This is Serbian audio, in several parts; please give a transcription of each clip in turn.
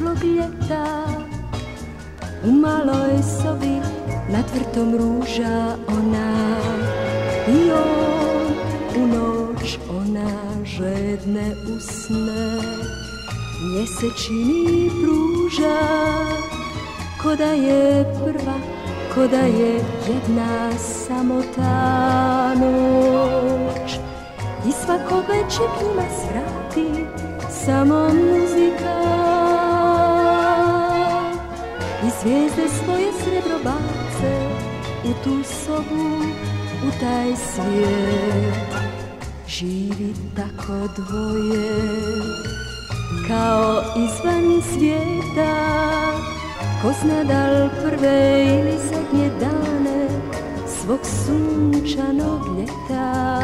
toplog ljeta. U maloj sobi nad vrtom ruža ona i on u noć ona žedne usne. Mjesečini pruža ko da je prva, ko da je jedna samo ta noć. I svako večer njima svrati samo muzika i zvijezde svoje srebro bace u tu sobu, u taj svijet. Živi tako dvoje kao izvan svijeta. Ko zna dal prve ili zadnje dane svog sunčanog ljeta.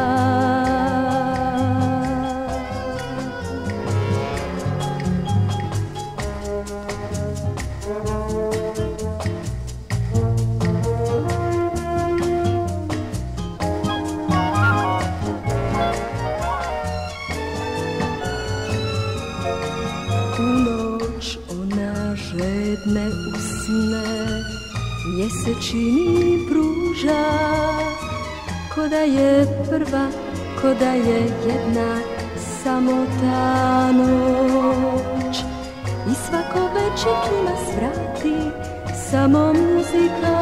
U noć ona žedne usne, mjesečini pruža ko da je prva, ko da je jedna samo ta noć. I svako večer njima svrati samo muzika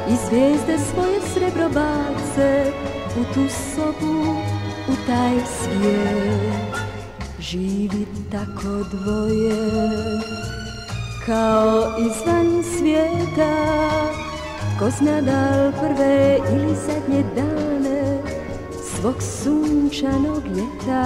i zvijezde svoje srebro bace u tu sobu, u taj svijet. Živi tako dvoje kao izvan svijeta. Ko zna dal prve ili zadnje dane svog sunčanog ljeta.